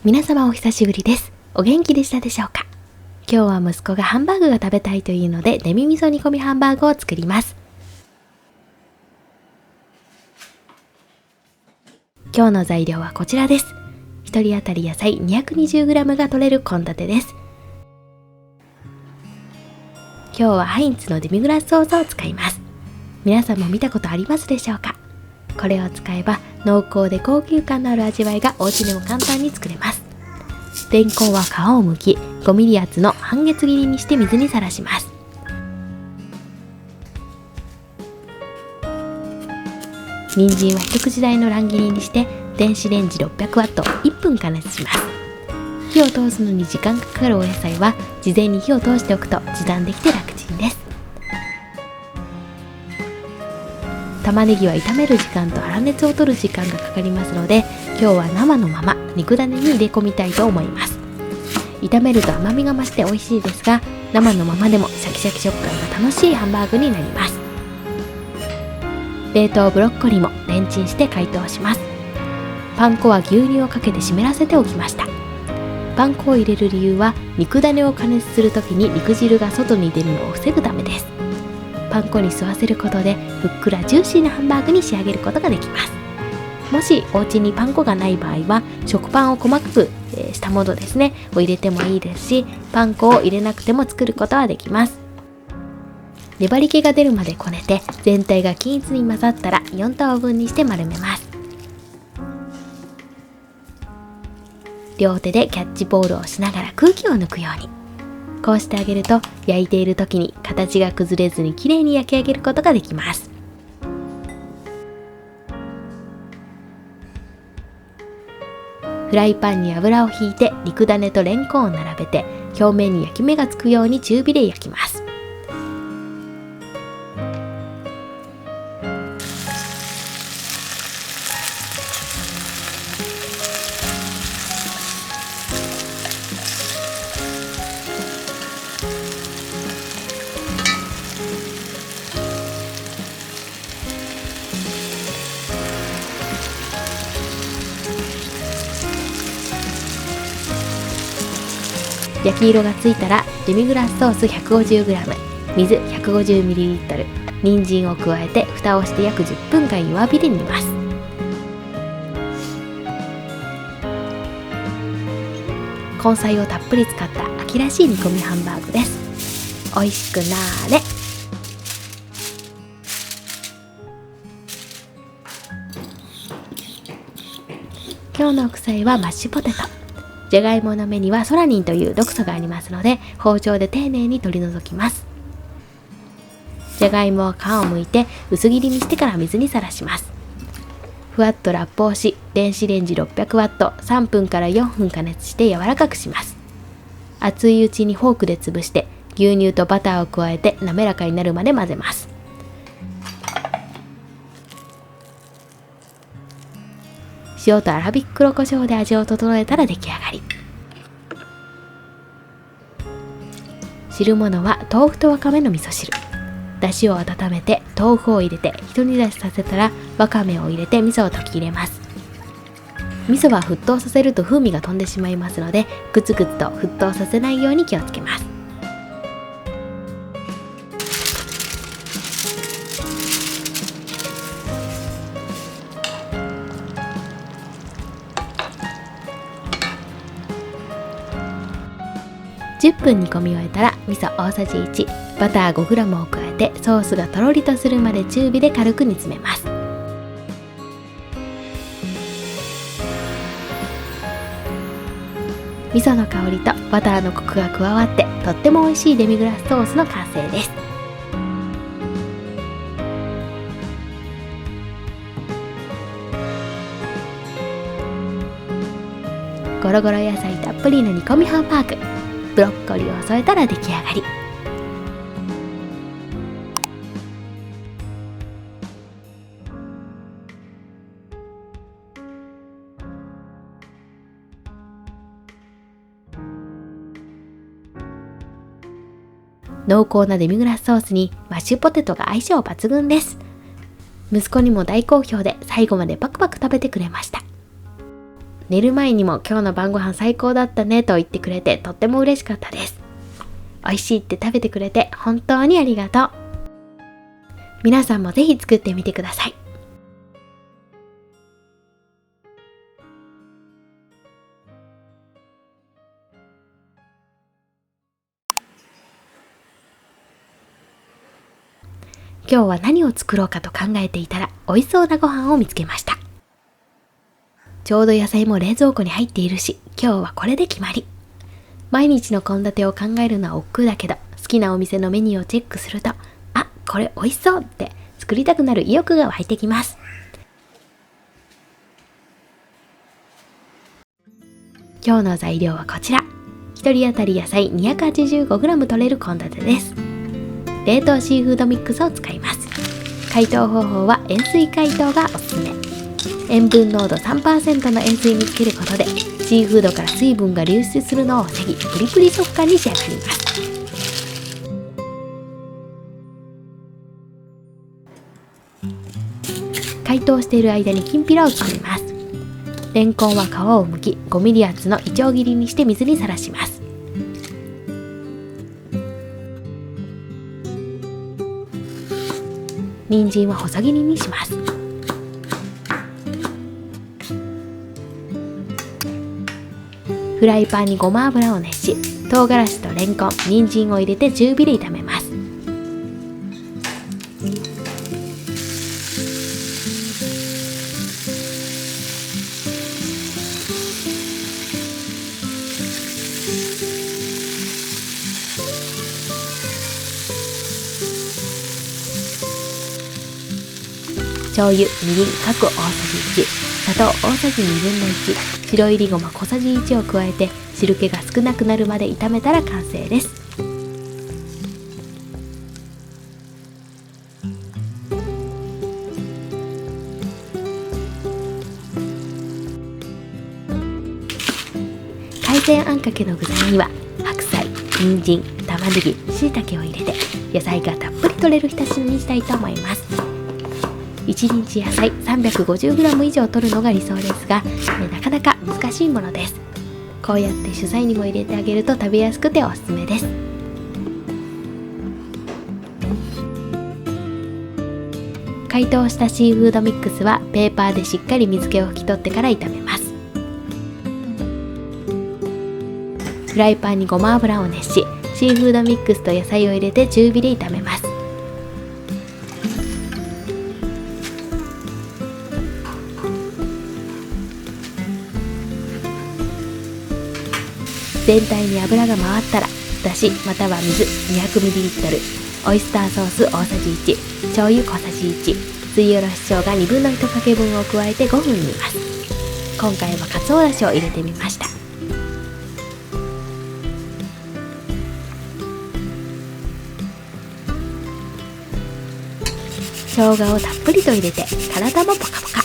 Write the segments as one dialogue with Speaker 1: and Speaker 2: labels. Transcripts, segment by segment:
Speaker 1: 皆様お久しぶりです。お元気でしたでしょうか？今日は息子がハンバーグが食べたいというので、デミ味噌煮込みハンバーグを作ります。今日の材料はこちらです。1人当たり野菜 220g が取れる献立です。今日はハインツのデミグラスソースを使います。皆さんも見たことありますでしょうか？これを使えば濃厚で高級感のある味わいがお家でも簡単に作れます。レンコンは皮を剥き 5mm 厚の半月切りにして水にさらします。人参は一口大の乱切りにして電子レンジ 600W1 分加熱します。火を通すのに時間がかかるお野菜は事前に火を通しておくと時短できて楽ちんです。玉ねぎは炒める時間と粗熱を取る時間がかかりますので、今日は生のまま肉ダネに入れ込みたいと思います。炒めると甘みが増して美味しいですが、生のままでもシャキシャキ食感が楽しいハンバーグになります。冷凍ブロッコリーもレンチンして解凍します。パン粉は牛乳をかけて湿らせておきました。パン粉を入れる理由は肉ダネを加熱するときに肉汁が外に出るのを防ぐためです。パン粉に吸わせることでふっくらジューシーなハンバーグに仕上げることができます。もしお家にパン粉がない場合は食パンを細かくしたものですねを入れてもいいですし、パン粉を入れなくても作ることはできます。粘り気が出るまでこねて全体が均一に混ざったら4等分にして丸めます。両手でキャッチボールをしながら空気を抜くように、こうしてあげると焼いている時に形が崩れずにきれいに焼き上げることができます。フライパンに油をひいて肉ダネとレンコンを並べて表面に焼き目がつくように中火で焼きます。焼き色がついたらデミグラスソース 150g、 水 150ml、 人参を加えて蓋をして約10分間弱火で煮ます。根菜をたっぷり使った秋らしい煮込みハンバーグです。おいしくなーれ。今日の副菜はマッシュポテト。じゃがいもの芽にはソラニンという毒素がありますので、包丁で丁寧に取り除きます。じゃがいもは皮を剥いて薄切りにしてから水にさらします。ふわっとラップをし電子レンジ 600W3 分から4分加熱して柔らかくします。熱いうちにフォークで潰して牛乳とバターを加えて滑らかになるまで混ぜます。塩と粗挽き黒胡椒で味を整えたら出来上がり。汁物は豆腐とわかめの味噌汁。だしを温めて豆腐を入れてひと煮立ちさせたらわかめを入れて味噌を溶き入れます。味噌は沸騰させると風味が飛んでしまいますので、グツグツと沸騰させないように気をつけます。10分煮込み終えたら味噌大さじ1、バター 5g を加えてソースがとろりとするまで中火で軽く煮詰めます。味噌の香りとバターのコクが加わってとっても美味しいデミグラスソースの完成です。ゴロゴロ野菜たっぷりの煮込みハンバーグ、ブロッコリーを添えたら出来上がり。濃厚なデミグラスソースにマッシュポテトが相性抜群です。息子にも大好評で最後までパクパク食べてくれました。寝る前にも今日の晩ご飯最高だったねと言ってくれてとっても嬉しかったです。美味しいって食べてくれて本当にありがとう。皆さんもぜひ作ってみてください。今日は何を作ろうかと考えていたら美味しそうなご飯を見つけました。ちょうど野菜も冷蔵庫に入っているし、今日はこれで決まり。毎日の献立を考えるのは億劫だけど、好きなお店のメニューをチェックすると、あ、これ美味しそうって作りたくなる意欲が湧いてきます。今日の材料はこちら。1人当たり野菜 285g 取れる献立です。冷凍シーフードミックスを使います。解凍方法は塩水解凍がおすすめ。塩分濃度 3% の塩水につけることでシーフードから水分が流出するのを防ぎ、プリプリ食感に仕上がります。解凍している間にきんぴらを作ります。レンコンは皮を剥き 5mm 厚のいちょう切りにして水にさらします。人参は細切りにします。フライパンにごま油を熱し、唐辛子とレンコン、人参を入れて中火で炒めます。醤油、みりん各大さじ1、砂糖大さじ1/2、白いりごま小さじ1を加えて汁気が少なくなるまで炒めたら完成です。海鮮あんかけの具材には白菜、人参、玉ねぎ、しいたけを入れて野菜がたっぷり取れる一品にしたいと思います。1日野菜 350g 以上摂るのが理想ですが、なかなか難しいものです。こうやって主菜にも入れてあげると食べやすくておすすめです。解凍したシーフードミックスはペーパーでしっかり水気を拭き取ってから炒めます。フライパンにごま油を熱し、シーフードミックスと野菜を入れて中火で炒めます。全体に油が回ったら、だしまたは水 200ml、オイスターソース大さじ1、醤油小さじ1、すりおろし生姜1/2かけ分を加えて5分煮ます。今回はかつおだしを入れてみました。生姜をたっぷりと入れて体もポカポカ、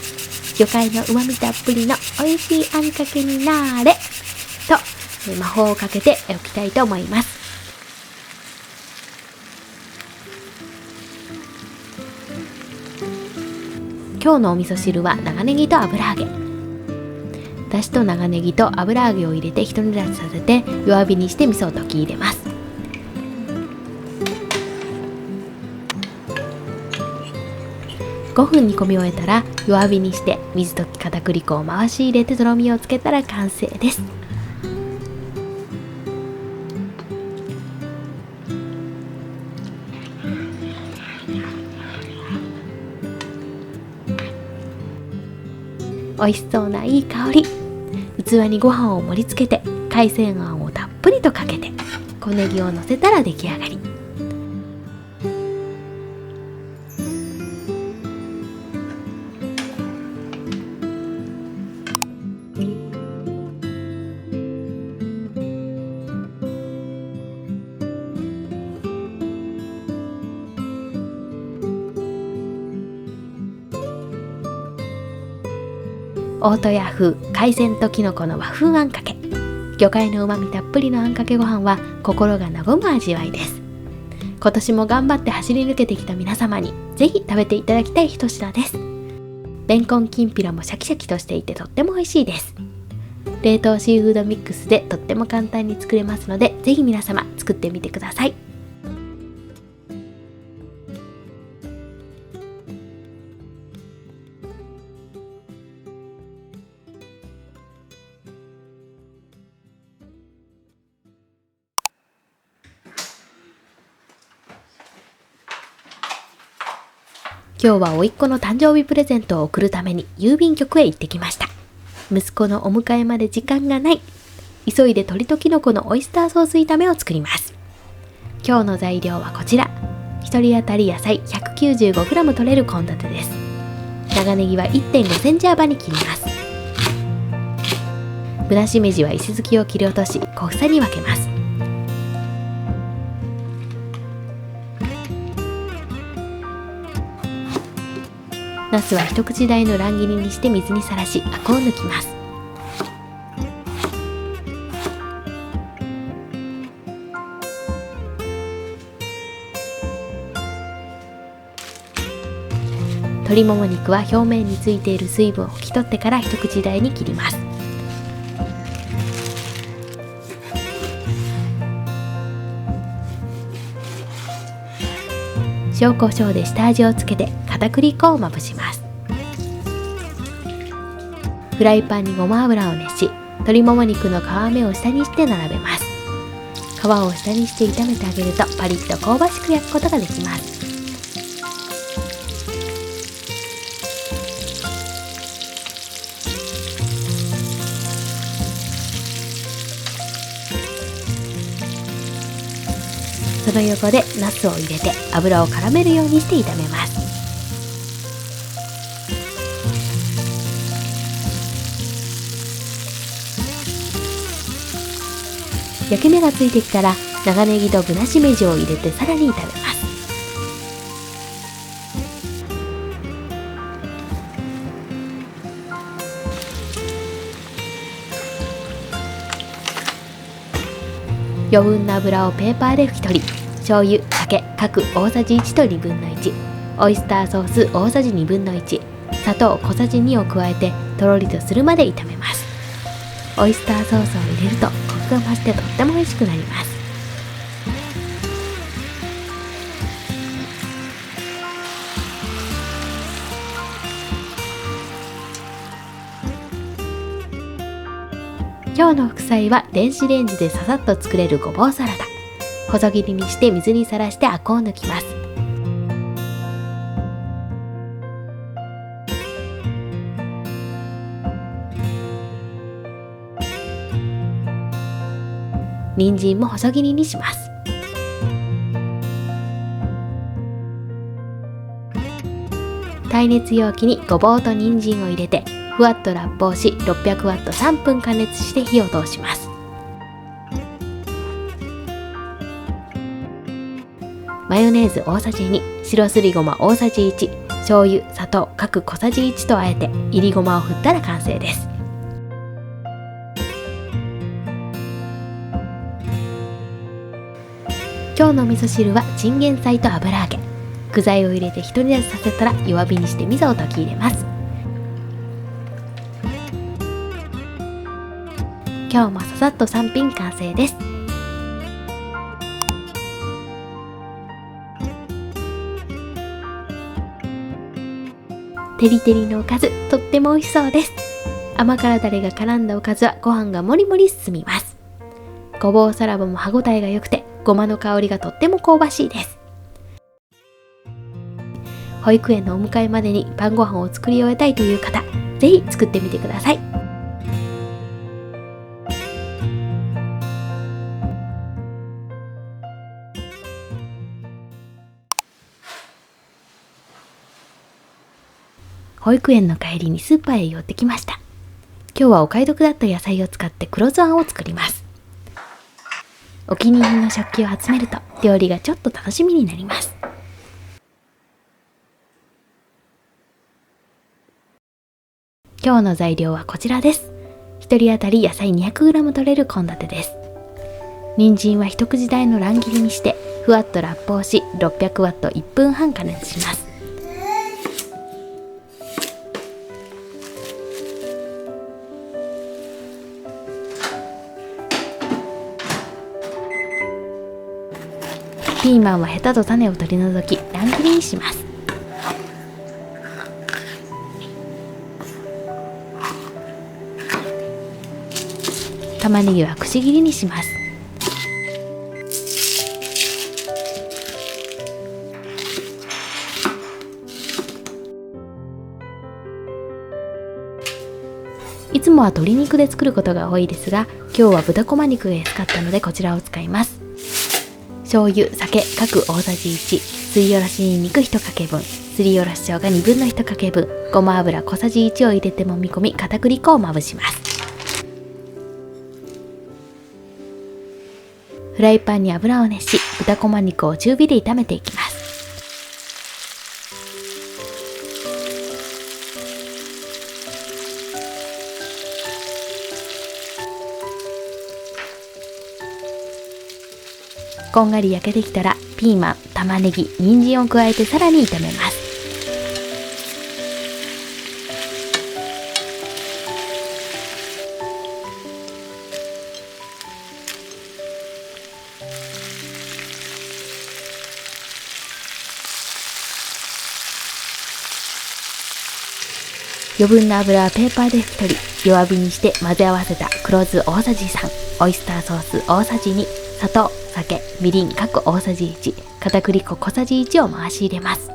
Speaker 1: 魚介のうまみたっぷりの美味しいあんかけになーれと魔法をかけておきたいと思います。今日のお味噌汁は長ネギと油揚げ。だしと長ネギと油揚げを入れてひと煮立ちさせて弱火にして味噌を溶き入れます。5分煮込み終えたら弱火にして水溶き片栗粉を回し入れてとろみをつけたら完成です。美味しそうないい香り。器にご飯を盛り付けて海鮮あんをたっぷりとかけて小ネギをのせたら出来上がり。大戸屋風海鮮ときのこの和風あんかけ。魚介のうまみたっぷりのあんかけご飯は心が和む味わいです。今年も頑張って走り抜けてきた皆様にぜひ食べていただきたい一品です。レンコンきんぴらもシャキシャキとしていてとっても美味しいです。冷凍シーフードミックスでとっても簡単に作れますので、ぜひ皆様作ってみてください。今日は甥っ子の誕生日プレゼントを贈るために郵便局へ行ってきました。息子のお迎えまで時間がない。急いで鶏ときのこのオイスターソース炒めを作ります。今日の材料はこちら。1人当たり野菜 195g 取れる献立です。長ネギは 1.5 センチ幅に切ります。ぶなしめじは石突きを切り落とし、小房に分けます。ナスは一口大の乱切りにして水にさらし、アクを抜きます。鶏もも肉は表面についている水分を拭き取ってから一口大に切ります。塩コショウで下味をつけて片栗粉をまぶします。フライパンにごま油を熱し、鶏もも肉の皮目を下にして並べます。皮を下にして炒めてあげるとパリッと香ばしく焼くことができます。その横でナスを入れて油を絡めるようにして炒めます。焼き目がついてきたら長ネギとぶなしめじを入れてさらに炒めます。余分な油をペーパーで拭き取り、醤油、酒各大さじ1と1/2、オイスターソース大さじ1/2、砂糖小さじ2を加えてとろりとするまで炒めます。オイスターソースを入れるとコクが増してとっても美味しくなります。今日の副菜は電子レンジでささっと作れるごぼうサラダ。細切りにして水にさらしてアクを抜きます。人参も細切りにします。耐熱容器にごぼうと人参を入れてふわっとラップをし、600ワット3分加熱して火を通します。マヨネーズ大さじ2、白すりごま大さじ1、醤油、砂糖各小さじ1とあえていりごまを振ったら完成です。今日の味噌汁はチンゲン菜と油揚げ。具材を入れてひと煮立ちさせたら弱火にして味噌を溶き入れます。今日もささっと3品完成です。テリテリのおかず、とっても美味しそうです。甘辛だれが絡んだおかずはご飯がもりもり進みます。ごぼうサラダも歯ごたえが良くて、ごまの香りがとっても香ばしいです。保育園のお迎えまでに晩ご飯を作り終えたいという方、ぜひ作ってみてください。保育園の帰りにスーパーへ寄ってきました。今日はお買い得だった野菜を使って黒酢あんを作ります。お気に入りの食器を集めると料理がちょっと楽しみになります。今日の材料はこちらです。1人当たり野菜 200g 取れる献立です。人参は一口大の乱切りにしてふわっとラップをし、600ワット1分半加熱します。ピーマンはヘタと種を取り除き乱切りにします。玉ねぎはくし切りにします。いつもは鶏肉で作ることが多いですが、今日は豚こま肉が安かったのでこちらを使います。醤油、酒各大さじ1、すりおろしにんにく1かけ分、すりおろし生姜2分の1かけ分、ごま油小さじ1を入れてもみ込み、片栗粉をまぶします。フライパンに油を熱し、豚こま肉を中火で炒めていきます。こんがり焼けてきたらピーマン、玉ねぎ、人参を加えてさらに炒めます。余分な油はペーパーで拭き取り、弱火にして混ぜ合わせた黒酢大さじ3、オイスターソース大さじ2、砂糖、酒、みりん各大さじ1、片栗粉小さじ1を回し入れます。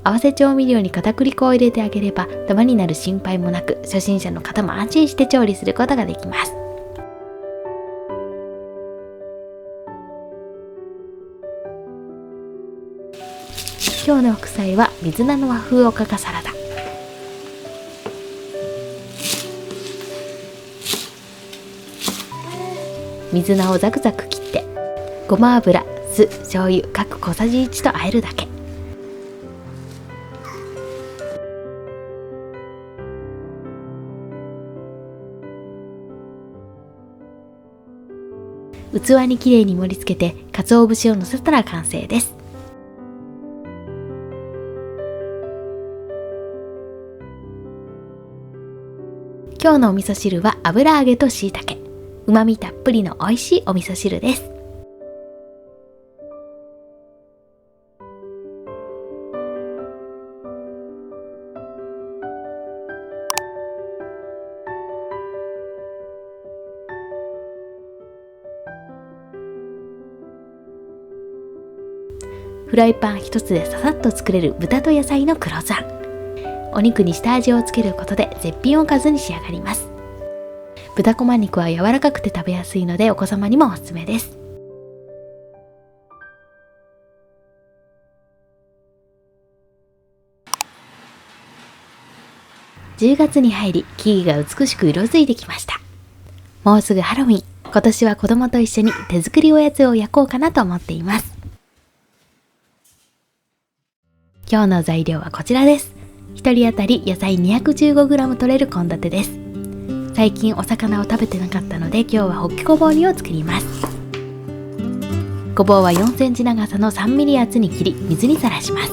Speaker 1: 合わせ調味料に片栗粉を入れてあげればダマになる心配もなく、初心者の方も安心して調理することができます。今日の副菜は水菜の和風おかかサラダ。水菜をザクザク切って、ごま油、酢、醤油各小さじ1と和えるだけ。器にきれいに盛り付けて鰹節をのせたら完成です。今日のお味噌汁は油揚げと椎茸。うまみたっぷりの美味しいお味噌汁です。フライパン一つでささっと作れる豚と野菜の黒酢あん。お肉に下味をつけることで絶品おかずに仕上がります。豚こま肉は柔らかくて食べやすいのでお子様にもおすすめです。10月に入り、木々が美しく色づいてきました。もうすぐハロウィン。今年は子供と一緒に手作りおやつを焼こうかなと思っています。今日の材料はこちらです。1人当たり野菜 215g 取れる献立です。最近お魚を食べてなかったので今日はホッケごぼう煮を作ります。ごぼうは4センチ長さの3ミリ厚に切り水にさらします。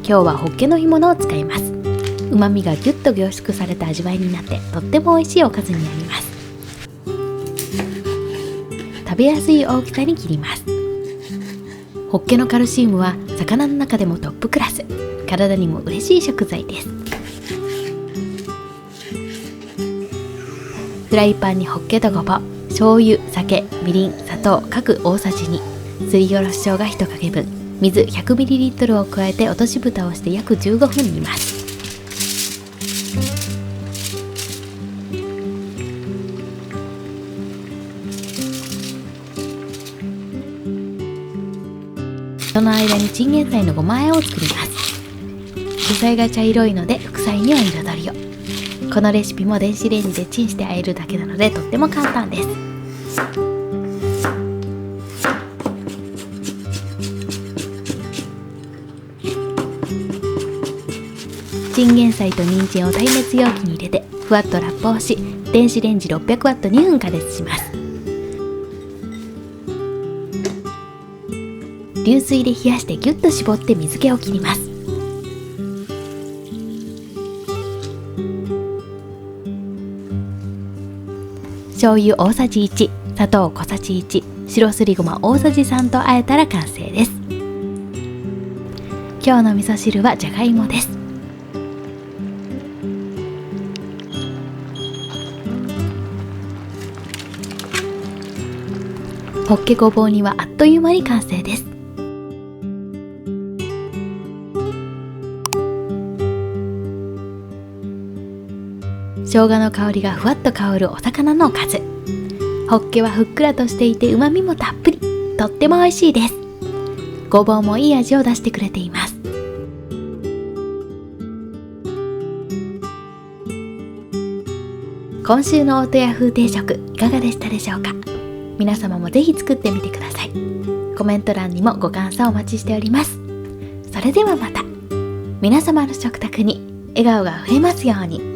Speaker 1: 今日はホッケの干物を使います。うまみがぎゅっと凝縮された味わいになってとっても美味しいおかずになります。食べやすい大きさに切ります。ホッケのカルシウムは魚の中でもトップクラス。体にも嬉しい食材です。フライパンにホッケとごぼう、醤油、酒、みりん、砂糖各大さじ2、すりおろし生姜1かけ分、水 100ml を加えて落とし蓋をして約15分煮ます。その間にチンゲン菜のごま和えを作ります。野菜が茶色いので副菜には彩りを。このレシピも電子レンジでチンして和えるだけなのでとっても簡単です。チンゲン菜と人参を耐熱容器に入れてふわっとラップをし、電子レンジ 600W2 分加熱します。流水で冷やしてギュッと絞って水気を切ります。醤油大さじ1、砂糖小さじ1、白すりごま大さじ3と和えたら完成です。今日の味噌汁はじゃがいもです。ホッケごぼう煮はあっという間に完成です。生姜の香りがふわっと香るお魚のおかず。ホッケはふっくらとしていて旨味もたっぷり、とっても美味しいです。ごぼうもいい味を出してくれています。今週の大戸屋風定食いかがでしたでしょうか。皆様もぜひ作ってみてください。コメント欄にもご感想お待ちしております。それではまた。皆様の食卓に笑顔があふれますように。